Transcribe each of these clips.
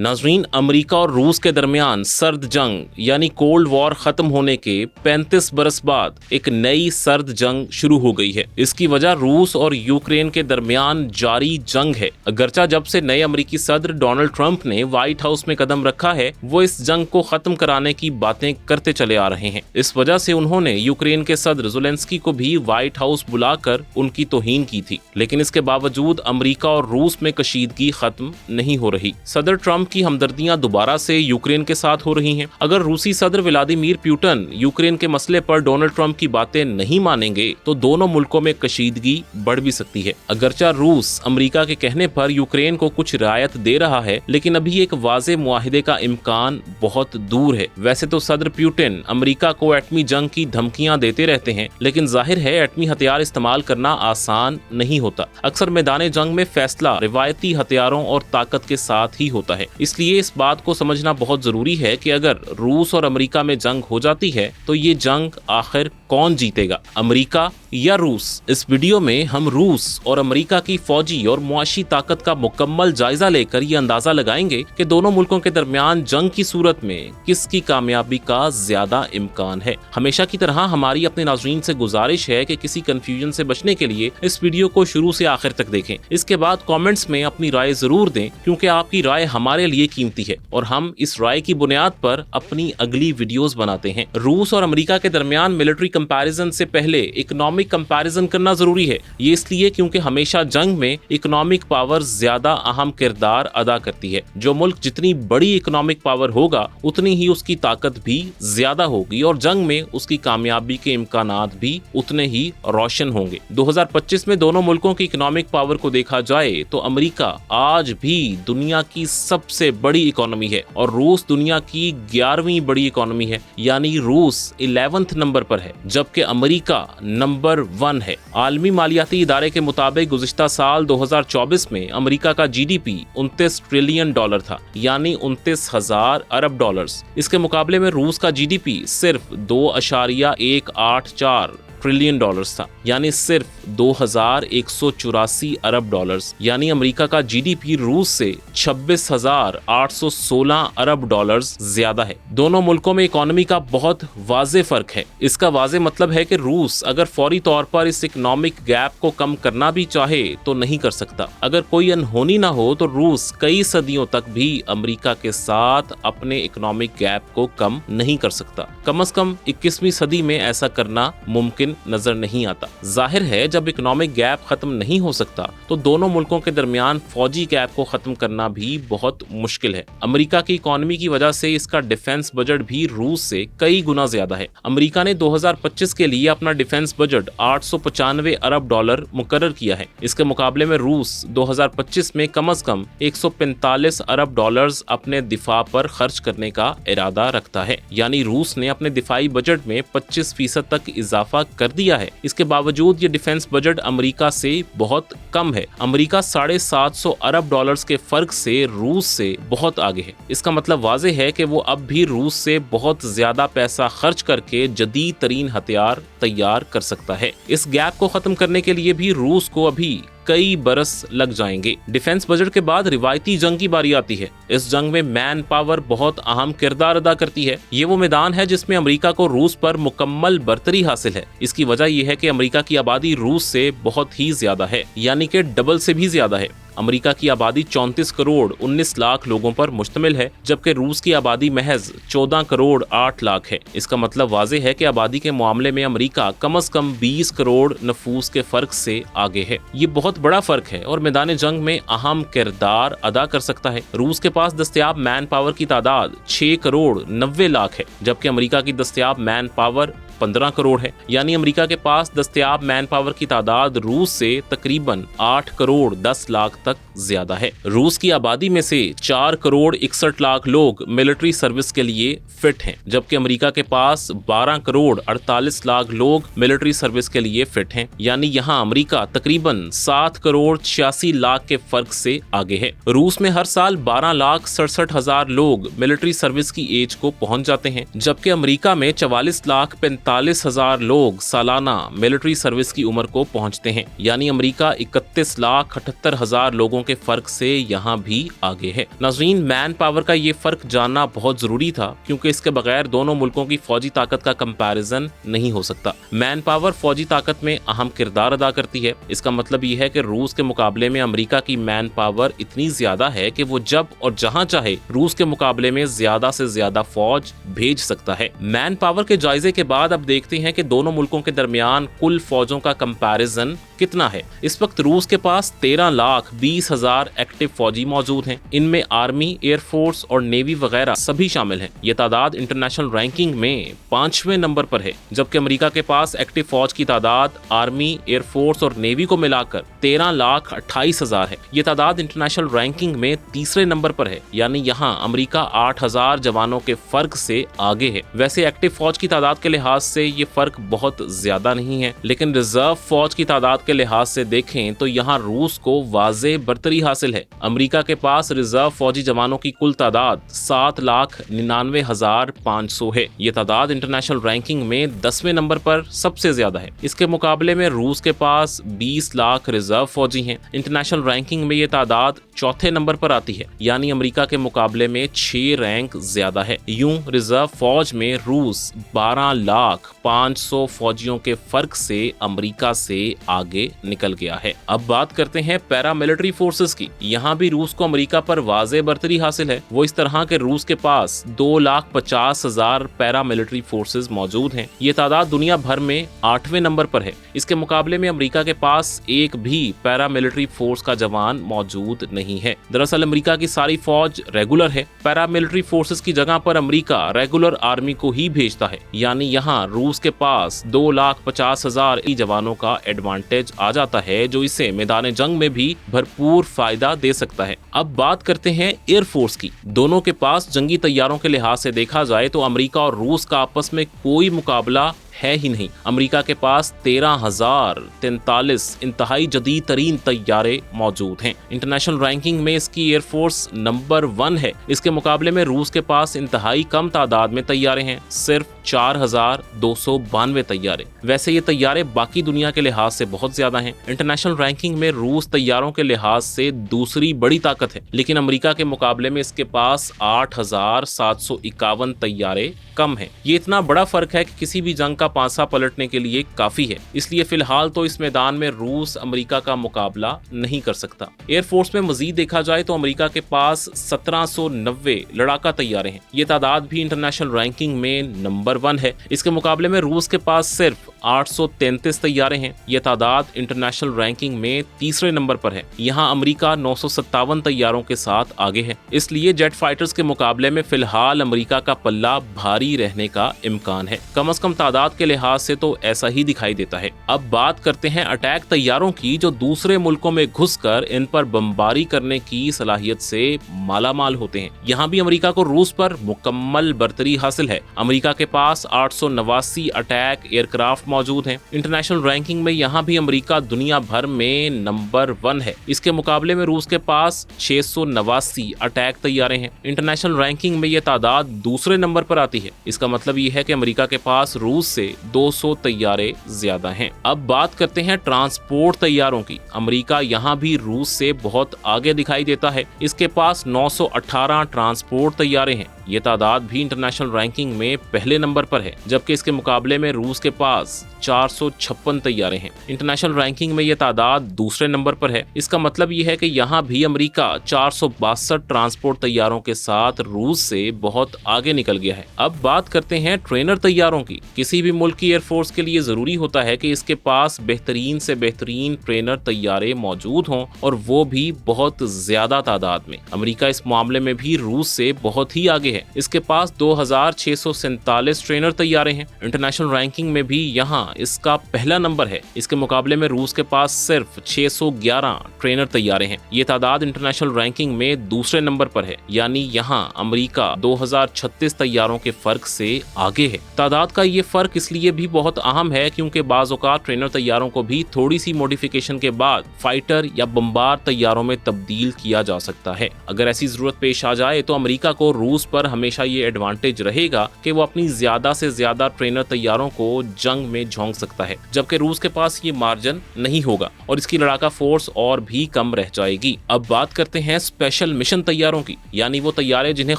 नाज़रीन, अमेरिका और रूस के दरमियान सर्द जंग यानी कोल्ड वॉर खत्म होने के 35 बरस बाद एक नई सर्द जंग शुरू हो गई है। इसकी वजह रूस और यूक्रेन के दरमियान जारी जंग है। अगरचा जब से नए अमेरिकी सदर डोनाल्ड ट्रंप ने व्हाइट हाउस में कदम रखा है, वो इस जंग को खत्म कराने की बातें करते चले आ रहे हैं। इस वजह से उन्होंने यूक्रेन के सदर ज़ेलेंस्की को भी व्हाइट हाउस बुलाकर उनकी तौहीन की थी, लेकिन इसके बावजूद अमेरिका और रूस में कशीदगी खत्म नहीं हो रही। सदर ट्रंप की हमदर्दियां दोबारा से यूक्रेन के साथ हो रही हैं। अगर रूसी सदर व्लादिमीर पुतिन यूक्रेन के मसले पर डोनाल्ड ट्रंप की बातें नहीं मानेंगे तो दोनों मुल्कों में कशीदगी बढ़ भी सकती है। अगरचा रूस अमेरिका के कहने पर यूक्रेन को कुछ रियायत दे रहा है, लेकिन अभी एक वाज़े मुआहिदे का इम्कान बहुत दूर है। वैसे तो सदर पुतिन अमेरिका को एटमी जंग की धमकियां देते रहते हैं, लेकिन जाहिर है एटमी हथियार इस्तेमाल करना आसान नहीं होता। अक्सर मैदान जंग में फैसला रिवायती हथियारों और ताकत के साथ ही होता है। इसलिए इस बात को समझना बहुत जरूरी है कि अगर रूस और अमेरिका में जंग हो जाती है तो ये जंग आखिर कौन जीतेगा, अमेरिका या रूस? इस वीडियो में हम रूस और अमेरिका की फौजी और मुआशी ताकत का मुकम्मल जायजा लेकर ये अंदाजा लगाएंगे कि दोनों मुल्कों के दरमियान जंग की सूरत में किसकी कामयाबी का ज्यादा इम्कान है। हमेशा की तरह हमारी अपने नाज़रीन से गुजारिश है कि किसी कंफ्यूजन से बचने के लिए इस वीडियो को शुरू से आखिर तक देखें। इसके बाद कमेंट्स में अपनी राय जरूर दें, क्योंकि आपकी राय हमारे लिए कीमती है और हम इस राय की बुनियाद पर अपनी अगली वीडियोस बनाते हैं। रूस और अमेरिका के दरमियान मिलिट्री कंपैरिजन से पहले इकोनॉमिक कंपैरिजन करना जरूरी है। ये इसलिए क्योंकि हमेशा जंग में इकोनॉमिक पावर ज्यादा अहम किरदार अदा करती है। जो मुल्क जितनी बड़ी इकोनॉमिक पावर होगा उतनी ही उसकी ताकत भी ज्यादा होगी और जंग में उसकी कामयाबी के इम्कानात भी उतने ही रोशन होंगे। 2025 में दोनों मुल्कों की इकोनॉमिक पावर को देखा जाए तो अमेरिका आज भी दुनिया की सबसे बड़ी इकोनॉमी है और रूस दुनिया की 11वीं बड़ी इकोनॉमी है, यानी रूस 11th नंबर पर है जबकि अमेरिका नंबर 1 है। आलमी मालियाती इदारे के मुताबिक गुज़िश्ता साल 2024 में अमेरिका का जीडीपी 29 ट्रिलियन डॉलर था, यानी 29,000 अरब डॉलर्स। इसके मुकाबले में रूस का जीडीपी सिर्फ 2.184 ट्रिलियन डॉलर्स था, यानी सिर्फ 2,184 अरब डॉलर्स। यानी अमेरिका का जीडीपी रूस से 26,816 अरब डॉलर्स ज्यादा है। दोनों मुल्कों में इकोनॉमी का बहुत वाज़े फर्क है। इसका वाज़े मतलब है कि रूस अगर फौरी तौर पर इस इकोनॉमिक गैप को कम करना भी चाहे तो नहीं कर सकता। अगर कोई अनहोनी ना हो तो रूस कई सदियों तक भी अमेरिका के साथ अपने इकोनॉमिक गैप को कम नहीं कर सकता। कम से कम 21वीं सदी में ऐसा करना मुमकिन नजर नहीं आता। जाहिर है जब इकोनॉमिक गैप खत्म नहीं हो सकता तो दोनों मुल्कों के दरमियान फौजी गैप को खत्म करना भी बहुत मुश्किल है। अमेरिका की इकोनॉमी की वजह से इसका डिफेंस बजट भी रूस से कई गुना ज्यादा है। अमेरिका ने 2025 के लिए अपना डिफेंस बजट 895 अरब डॉलर मुकर्रर किया है। इसके मुकाबले में रूस 2025 में कम से कम 145 अरब डॉलर्स अपने दिफा पर खर्च करने का इरादा रखता है। यानी रूस ने अपने दिफाई बजट में 25% तक इजाफा कर दिया है। इसके बावजूद ये डिफेंस बजट अमेरिका से बहुत कम है। अमेरिका 750 अरब डॉलर्स के फर्क से रूस से बहुत आगे है। इसका मतलब वाज़े है कि वो अब भी रूस से बहुत ज्यादा पैसा खर्च करके जदीद तरीन हथियार तैयार कर सकता है। इस गैप को खत्म करने के लिए भी रूस को अभी कई बरस लग जाएंगे। डिफेंस बजट के बाद रिवायती जंग की बारी आती है। इस जंग में मैन पावर बहुत अहम किरदार अदा करती है। ये वो मैदान है जिसमें अमेरिका को रूस पर मुकम्मल बर्तरी हासिल है। इसकी वजह यह है कि अमेरिका की आबादी रूस से बहुत ही ज्यादा है, यानी कि डबल से भी ज्यादा है। अमेरिका की आबादी 34 करोड़ 19 लाख लोगों पर मुश्तमिल है, जबकि रूस की आबादी महज 14 करोड़ 8 लाख है। इसका मतलब वाज़े है कि आबादी के मामले में अमेरिका कम से कम 20 करोड़ नफूस के फर्क से आगे है। ये बहुत बड़ा फर्क है और मैदान जंग में अहम किरदार अदा कर सकता है। रूस के पास दस्तयाब मैन पावर की तादाद 6 करोड़ 90 लाख है, जबकि अमेरिका की दस्तयाब मैन पावर 15 करोड़ है। यानी अमेरिका के पास दस्तयाब मैन पावर की तादाद रूस से तकरीबन 8 करोड़ 10 लाख तक ज्यादा है। रूस की आबादी में से 4 करोड़ 61 लाख लोग मिलिट्री सर्विस के लिए फिट हैं, जबकि अमेरिका के पास 12 करोड़ 48 लाख लोग मिलिट्री सर्विस के लिए फिट हैं। यानी यहाँ अमेरिका तकरीबन 7 करोड़ 86 लाख के फर्क से आगे है। रूस में हर साल 12,67,000 लोग मिलिट्री सर्विस की एज को पहुंच जाते हैं, जबकि अमेरिका में 44,45,000 43,000 लोग सालाना मिलिट्री सर्विस की उम्र को पहुंचते हैं, यानी अमेरिका 31,78,000 लोगों के फर्क से यहाँ भी आगे है। नाज़रीन, मैन पावर का ये फर्क जानना बहुत जरूरी था, क्योंकि इसके बगैर दोनों मुल्कों की फौजी ताकत का कंपैरिजन नहीं हो सकता। मैन पावर फौजी ताकत में अहम किरदार अदा करती है। इसका मतलब ये है कि रूस के मुकाबले में अमेरिका की मैन पावर इतनी ज्यादा है कि वो जब और जहां चाहे रूस के मुकाबले में ज्यादा से ज्यादा फौज भेज सकता है। मैन पावर के जायजे के बाद अब देखते हैं कि दोनों मुल्कों के दरमियान कुल फौजों का कंपैरिजन कितना है। इस वक्त रूस के पास 13,20,000 एक्टिव फौजी मौजूद हैं। इनमें आर्मी, एयरफोर्स और नेवी वगैरह सभी शामिल हैं। ये तादाद इंटरनेशनल रैंकिंग में 5वें नंबर पर है, जबकि अमेरिका के पास एक्टिव फौज की तादाद आर्मी, एयरफोर्स और नेवी को मिलाकर 13,28,000 है। ये तादाद इंटरनेशनल रैंकिंग में 3रे नंबर पर है, यानी यहाँ अमेरिका 8,000 जवानों के फर्क से आगे है। वैसे एक्टिव फौज की तादाद के लिहाज से ये फर्क बहुत ज्यादा नहीं है, लेकिन रिजर्व फौज की तादाद के लिहाज से देखें तो यहाँ रूस को वाज़े बरतरी हासिल है। अमेरिका के पास रिजर्व फौजी जवानों की कुल तादाद 7,99,500 है। ये तादाद इंटरनेशनल रैंकिंग में 10वें नंबर पर सबसे ज्यादा है। इसके मुकाबले में रूस के पास 20 लाख रिजर्व फौजी हैं। इंटरनेशनल रैंकिंग में ये तादाद 4थे नंबर पर आती है, यानी अमेरिका के मुकाबले में 6 रैंक ज्यादा है। यूं रिजर्व फौज में रूस 12,500,000 फौजियों के फर्क से अमेरिका से आगे निकल गया है। अब बात करते हैं पैरामिलिट्री फोर्सेस की। यहाँ भी रूस को अमेरिका पर वाज़े बरतरी हासिल है। वो इस तरह के रूस के पास 2,50,000 पैरामिलिट्री फोर्सेस मौजूद हैं। ये तादाद दुनिया भर में 8वें नंबर पर है। इसके मुकाबले में अमेरिका के पास एक भी पैरामिलिट्री फोर्स का जवान मौजूद नहीं है। दरअसल अमेरिका की सारी फौज रेगुलर है। पैरामिलिट्री फोर्सेस की जगह पर अमेरिका रेगुलर आर्मी को ही भेजता है, यानी यहाँ रूस के पास 2,50,000 जवानों का एडवांटेज आ जाता है, जो इसे मैदान जंग में भी भरपूर फायदा दे सकता है। अब बात करते हैं एयरफोर्स की। दोनों के पास जंगी तैयारों के लिहाज से देखा जाए तो अमेरिका और रूस का आपस में कोई मुकाबला है ही नहीं। अमेरिका के पास 13,043 इंतहाई जदीद तरीन तैयारे मौजूद हैं। इंटरनेशनल रैंकिंग में इसकी एयरफोर्स नंबर 1 है। इसके मुकाबले में रूस के पास इंतहाई कम तादाद में तैयारे हैं, सिर्फ 4,292 तैयारे। वैसे ये तैयारे बाकी दुनिया के लिहाज से बहुत ज्यादा हैं। इंटरनेशनल रैंकिंग में रूस तैयारों के लिहाज से दूसरी बड़ी ताकत है, लेकिन अमेरिका के मुकाबले में इसके पास 8,751 तैयारे कम हैं। ये इतना बड़ा फर्क है कि किसी भी जंग का पांसा पलटने के लिए काफी है। इसलिए फिलहाल तो इस मैदान में रूस अमेरिका का मुकाबला नहीं कर सकता। एयरफोर्स में मजीद देखा जाए तो अमेरिका के पास 1790 लड़ाका तैयारे हैं। ये तादाद भी इंटरनेशनल रैंकिंग में नंबर 1 है। इसके मुकाबले में रूस के पास सिर्फ 833 तैयारे हैं। ये तादाद इंटरनेशनल रैंकिंग में 3रे नंबर पर है। यहाँ अमेरिका 957 तैयारों के साथ आगे है। इसलिए जेट फाइटर्स के मुकाबले में फिलहाल अमेरिका का पल्ला भारी रहने का इम्कान है। कम से कम तादाद के लिहाज से तो ऐसा ही दिखाई देता है। अब बात करते हैं अटैक तैयारों की, जो दूसरे मुल्कों में घुसकर इन पर बमबारी करने की सलाहियत से मालामाल होते हैं। यहाँ भी अमेरिका को रूस पर मुकम्मल बरतरी हासिल है। अमेरिका के पास 889 अटैक एयरक्राफ्ट मौजूद हैं। इंटरनेशनल रैंकिंग में यहाँ भी अमेरिका दुनिया भर में नंबर 1 है। इसके मुकाबले में रूस के पास 689 अटैक तैयारे हैं। इंटरनेशनल रैंकिंग में ये तादाद दूसरे नंबर पर आती है। इसका मतलब ये है कि अमेरिका के पास रूस से 200 तैयारे ज्यादा हैं। अब बात करते हैं ट्रांसपोर्ट तैयारों की। अमेरिका यहाँ भी रूस से बहुत आगे दिखाई देता है। इसके पास 918 ट्रांसपोर्ट तैयारे हैं। ये तादाद भी इंटरनेशनल रैंकिंग में पहले नंबर पर है, जबकि इसके मुकाबले में रूस के पास 456 तैयारे हैं। इंटरनेशनल रैंकिंग में ये तादाद दूसरे नंबर पर है। इसका मतलब ये है कि यहाँ भी अमेरिका 462 ट्रांसपोर्ट तैयारों के साथ रूस से बहुत आगे निकल गया है। अब बात करते हैं ट्रेनर तैयारों की। किसी भी मुल्क की एयरफोर्स के लिए जरूरी होता है कि इसके पास बेहतरीन से बेहतरीन ट्रेनर तैयारे मौजूद हों, और वो भी बहुत ज्यादा तादाद में। अमेरिका इस मामले में भी रूस से बहुत ही आगे है। इसके पास 2,647 ट्रेनर तैयारे हैं। इंटरनेशनल रैंकिंग में भी यहाँ जहां इसका पहला नंबर है, इसके मुकाबले में रूस के पास सिर्फ 611 ट्रेनर तैयारे हैं। ये तादाद इंटरनेशनल रैंकिंग में दूसरे नंबर पर है, यानी यहां अमेरिका 2036 तैयारों के फर्क से आगे है। तादाद का ये फर्क इसलिए भी बहुत अहम है क्योंकि बाज़ औक़ात ट्रेनर तैयारों को भी थोड़ी सी मॉडिफिकेशन के बाद फाइटर या बमबार तैयारों में तब्दील किया जा सकता है। अगर ऐसी जरूरत पेश आ जाए तो अमेरिका को रूस पर हमेशा ये एडवांटेज रहेगा कि वो अपनी ज्यादा से ज्यादा ट्रेनर तैयारों को जंग में झोंक सकता है, जबकि रूस के पास ये मार्जिन नहीं होगा और इसकी लड़ाका फोर्स और भी कम रह जाएगी। अब बात करते हैं स्पेशल मिशन तैयारों की, यानी वो तैयारे जिन्हें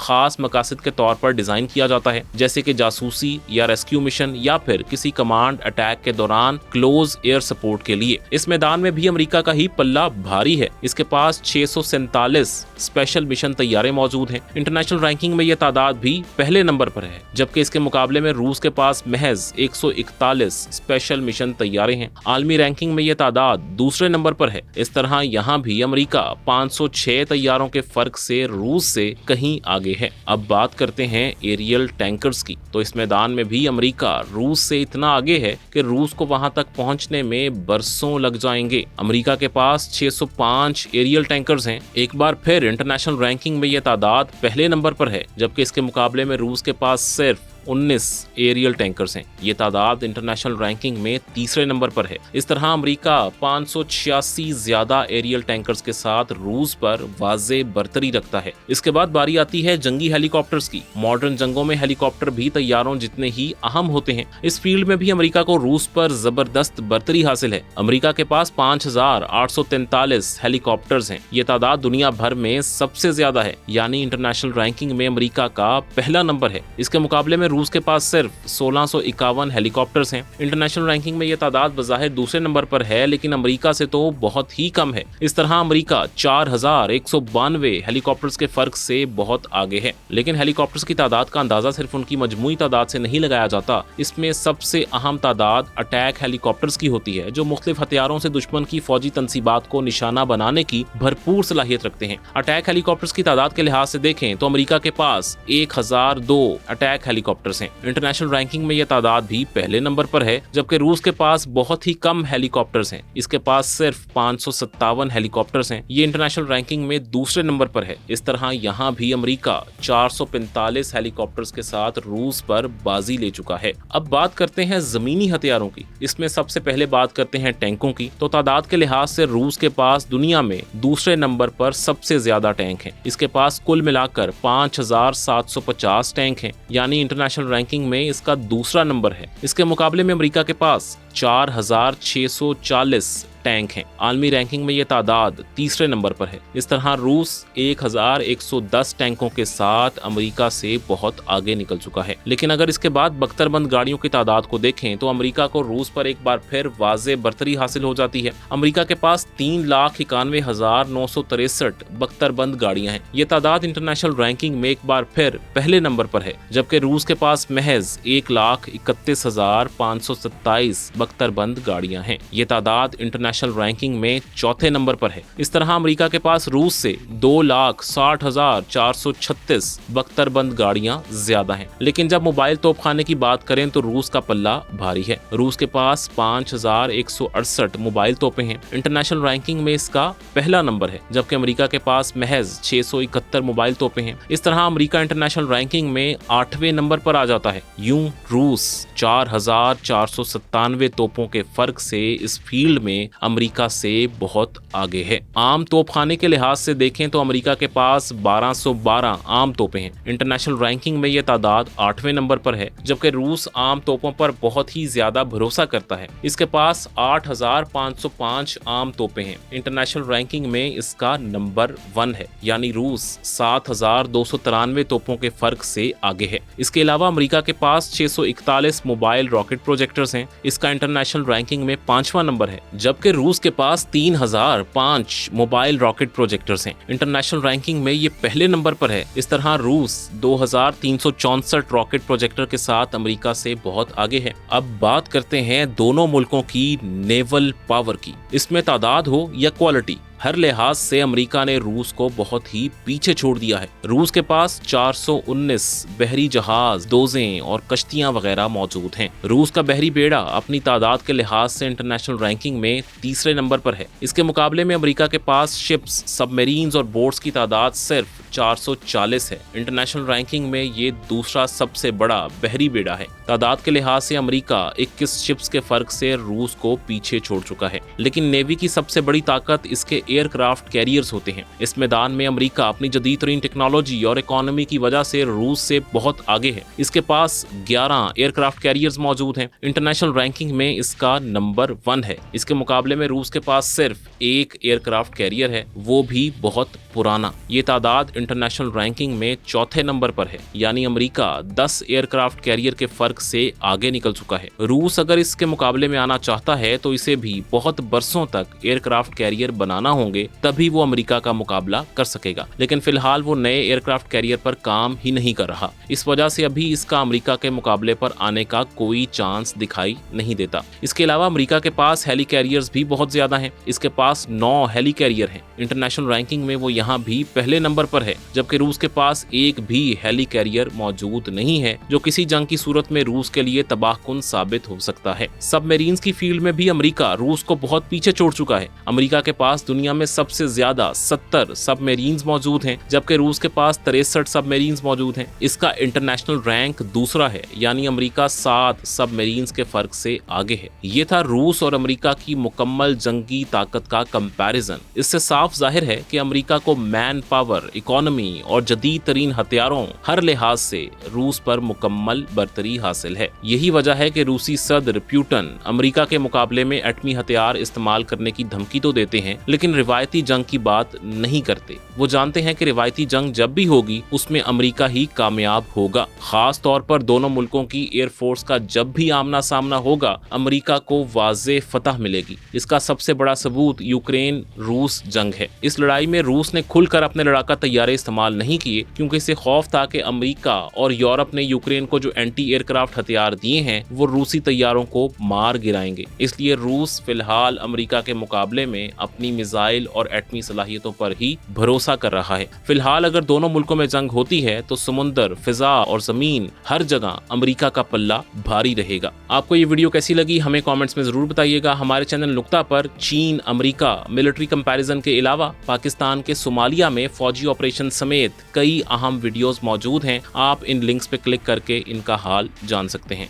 खास मकासद के तौर पर डिजाइन किया जाता है, जैसे कि जासूसी या रेस्क्यू मिशन या फिर किसी कमांड अटैक के दौरान क्लोज एयर सपोर्ट के लिए। इस मैदान में भी अमेरिका का ही पल्ला भारी है। इसके पास 647 स्पेशल मिशन तैयारे मौजूद हैं। इंटरनेशनल रैंकिंग में यह तादाद भी पहले नंबर पर है, जबकि इसके मुकाबले में रूस के पास महज 141 स्पेशल मिशन तैयारे हैं। आलमी रैंकिंग में यह तादाद दूसरे नंबर पर है। इस तरह यहाँ भी अमेरिका 506 तैयारों के फर्क से रूस से कहीं आगे है। अब बात करते हैं एरियल टैंकर्स की, तो इस मैदान में भी अमेरिका रूस से इतना आगे है कि रूस को वहां तक पहुंचने में बरसों लग जाएंगे। अमेरिका के पास 605 एरियल टैंकर्स हैं। एक बार फिर इंटरनेशनल रैंकिंग में यह तादाद पहले नंबर पर है, जबकि इसके मुकाबले में रूस के पास सिर्फ 19 एरियल टैंकर्स हैं। ये तादाद इंटरनेशनल रैंकिंग में तीसरे नंबर पर है। इस तरह अमेरिका 586 ज्यादा एरियल टैंकर्स के साथ रूस पर वाज़े बरतरी रखता है। इसके बाद बारी आती है जंगी हेलीकॉप्टर्स की। मॉडर्न जंगों में हेलीकॉप्टर भी तैयारों जितने ही अहम होते हैं। इस फील्ड में भी अमेरिका को रूस पर जबरदस्त बरतरी हासिल है। अमेरिका के पास 5843 हेलीकॉप्टर्स हैं। ये तादाद दुनिया भर में सबसे ज्यादा है, यानी इंटरनेशनल रैंकिंग में अमेरिका का पहला नंबर है। इसके मुकाबले में रूस के पास सिर्फ 1651 हेलीकॉप्टर्स हैं। इंटरनेशनल रैंकिंग में यह तादाद बज़ाहिर दूसरे नंबर पर है, लेकिन अमेरिका से तो बहुत ही कम है। इस तरह अमेरिका 4192 हेलीकॉप्टर्स के फर्क से बहुत आगे है। लेकिन हेलीकॉप्टर्स की तादाद का अंदाजा सिर्फ उनकी मजमूई तादाद से नहीं लगाया जाता। इसमें सबसे अहम तादाद अटैक हेलीकॉप्टर्स की होती है, जो मुख्तलिफ हथियारों से दुश्मन की फौजी तंसीबात को निशाना बनाने की भरपूर सलाहियत रखते हैं। अटैक हेलीकॉप्टर्स की तादाद के लिहाज से देखें तो अमेरिका के पास 1002 अटैक हेलीकॉप्टर्स हैं। इंटरनेशनल रैंकिंग में यह तादाद भी पहले नंबर पर है, जबकि रूस के पास बहुत ही कम हेलीकॉप्टर्स हैं। इसके पास सिर्फ 557 हेलीकॉप्टर्स हैं। ये इंटरनेशनल रैंकिंग में दूसरे नंबर पर है। इस तरह यहाँ भी अमेरिका 445 हेलीकॉप्टर्स के साथ रूस पर बाजी ले चुका है। अब बात करते हैं जमीनी हथियारों की। इसमें सबसे पहले बात करते हैं टैंकों की। तो तादाद के लिहाज से रूस के पास दुनिया में दूसरे नंबर पर सबसे ज्यादा टैंक हैं। इसके पास कुल मिलाकर 5750 टैंक हैं, यानी इंटरनेशनल रैंकिंग में इसका दूसरा नंबर है। इसके मुकाबले में अमेरिका के पास 4640 टैंक हैं। आलमी रैंकिंग में यह तादाद तीसरे नंबर पर है। इस तरह रूस 1110 टैंकों के साथ अमेरिका से बहुत आगे निकल चुका है। लेकिन अगर इसके बाद बख्तरबंद गाड़ियों की तादाद को देखें तो अमेरिका को रूस पर एक बार फिर वाज़े बरतरी हासिल हो जाती है। अमेरिका के पास 3,91,963 बख्तरबंद गाड़ियां हैं। ये तादाद इंटरनेशनल रैंकिंग में एक बार फिर पहले नंबर पर है, जबकि रूस के पास महज 1,31,527 बख्तरबंद गाड़ियां हैं। ये तादाद इंटरनेशनल रैंकिंग में चौथे नंबर पर है। इस तरह अमेरिका के पास रूस से 2,60,436 बख्तरबंद गाड़ियां ज्यादा हैं। लेकिन जब मोबाइल तोपखाने की बात करें तो रूस का पल्ला भारी है। रूस के पास 5,168 मोबाइल तोपें हैं। इंटरनेशनल रैंकिंग में इसका पहला नंबर है, जबकि अमेरिका के पास महज 671 मोबाइल तोपें हैं। इस तरह अमेरिका इंटरनेशनल रैंकिंग में 8वें नंबर पर आ जाता है। यूं रूस 4,497 तोपों के फर्क से इस फील्ड में अमेरिका से बहुत आगे है। आम तोपखाने के लिहाज से देखें तो अमेरिका के पास 1212 आम तोपें हैं। इंटरनेशनल रैंकिंग में यह तादाद 8वें नंबर पर है, जबकि रूस आम तोपों पर बहुत ही ज्यादा भरोसा करता है। इसके पास 8,505 आम तोपें हैं। इंटरनेशनल रैंकिंग में इसका नंबर 1 है, यानी रूस 7,293 तोपों के फर्क से आगे है। इसके अलावा अमेरिका के पास 641 मोबाइल रॉकेट प्रोजेक्टर्स हैं। इसका इंटरनेशनल रैंकिंग में 5वां नंबर है, जबकि रूस के पास 3005 मोबाइल रॉकेट प्रोजेक्टर्स हैं। इंटरनेशनल रैंकिंग में ये पहले नंबर पर है। इस तरह रूस 2364 रॉकेट प्रोजेक्टर के साथ अमेरिका से बहुत आगे है। अब बात करते हैं दोनों मुल्कों की नेवल पावर की। इसमें तादाद हो या क्वालिटी, हर लिहाज से अमेरिका ने रूस को बहुत ही पीछे छोड़ दिया है। रूस के पास 419 बहरी जहाज, डोजें और कश्तियां वगैरह मौजूद हैं। रूस का बहरी बेड़ा अपनी तादाद के लिहाज से इंटरनेशनल रैंकिंग में तीसरे नंबर पर है। इसके मुकाबले में अमेरिका के पास शिप्स, सबमरीन्स और बोट्स की तादाद सिर्फ 440 है। इंटरनेशनल रैंकिंग में ये दूसरा सबसे बड़ा बहरी बेड़ा है। तादाद के लिहाज से अमेरिका 21 शिप्स के फर्क से रूस को पीछे छोड़ चुका है। लेकिन नेवी की सबसे बड़ी ताकत इसके एयरक्राफ्ट कैरियर्स होते हैं। इस मैदान में अमेरिका अपनी जदीद तरीन टेक्नोलॉजी और इकोनॉमी की वजह से रूस से बहुत आगे है। इसके पास 11 एयरक्राफ्ट कैरियर्स मौजूद हैं। इंटरनेशनल रैंकिंग में इसका नंबर 1 है। इसके मुकाबले में रूस के पास सिर्फ एक एयरक्राफ्ट कैरियर है, वो भी बहुत पुराना। ये तादाद इंटरनेशनल रैंकिंग में चौथे नंबर पर है, यानी अमेरिका 10 एयरक्राफ्ट कैरियर के फर्क से आगे निकल चुका है। रूस अगर इसके मुकाबले में आना चाहता है तो इसे भी बहुत बरसों तक एयरक्राफ्ट कैरियर बनाना होंगे, तभी वो अमेरिका का मुकाबला कर सकेगा। लेकिन फिलहाल वो नए एयरक्राफ्ट कैरियर पर काम ही नहीं कर रहा। इस वजह से अभी इसका अमेरिका के मुकाबले पर आने का कोई चांस दिखाई नहीं देता। इसके अलावा अमेरिका के पास हेली कैरियर्स भी बहुत ज्यादा हैं। इसके पास 9 हेली कैरियर हैं। इंटरनेशनल रैंकिंग में वो यहाँ भी पहले नंबर पर है, जबकि रूस के पास एक भी हेली कैरियर मौजूद नहीं है, जो किसी जंग की सूरत में रूस के लिए तबाहकुन साबित हो सकता है। सबमरीन्स की फील्ड में भी अमेरिका रूस को बहुत पीछे छोड़ चुका है। अमेरिका के पास दुनिया में सबसे ज्यादा 70 सबमरीन्स मौजूद हैं, जबकि रूस के पास 63 सबमरीन्स मौजूद हैं। इसका इंटरनेशनल रैंक दूसरा है, यानी अमेरिका 7 सबमरीन्स के फर्क से आगे है। ये था रूस और अमेरिका की मुकम्मल जंगी ताकत का कंपैरिजन। इससे साफ जाहिर है कि अमेरिका को मैन पावर, इकोनॉमी और जदीद तरीन हथियारों हर लिहाज से रूस पर मुकम्मल बरतरी हासिल है। यही वजह है कि रूसी सदर पुतिन अमेरिका के मुकाबले में एटमी हथियार इस्तेमाल करने की धमकी तो देते हैं, लेकिन रिवायती जंग की बात नहीं करते। वो जानते हैं कि रिवायती जंग जब भी होगी उसमें अमेरिका ही कामयाब होगा। खास तौर पर दोनों मुल्कों की एयरफोर्स का जब भी आमना सामना होगा, अमेरिका को वाज़े फतह मिलेगी। इसका सबसे बड़ा सबूत यूक्रेन रूस जंग है। इस लड़ाई में रूस ने खुलकर अपने लड़ाका तैयारे इस्तेमाल नहीं किए, क्योंकि इसे खौफ था कि अमेरिका और यूरोप ने यूक्रेन को जो एंटी एयरक्राफ्ट हथियार दिए हैं वो रूसी तैयारों को मार गिराएंगे। इसलिए रूस फिलहाल अमेरिका के मुकाबले में अपनी मिसाइल और एटमी सलाहियतों पर ही भरोसा कर रहा है। फिलहाल अगर दोनों मुल्कों में जंग होती है तो समुंदर, फिजा और जमीन हर जगह अमेरिका का पल्ला भारी रहेगा। आपको ये वीडियो कैसी लगी हमें कमेंट्स में जरूर बताइएगा। हमारे चैनल नुक्ता पर चीन अमेरिका मिलिट्री कंपैरिजन के अलावा पाकिस्तान के सोमालिया में फौजी ऑपरेशन समेत कई अहम वीडियोस मौजूद हैं। आप इन लिंक्स पे क्लिक करके इनका हाल जान सकते हैं।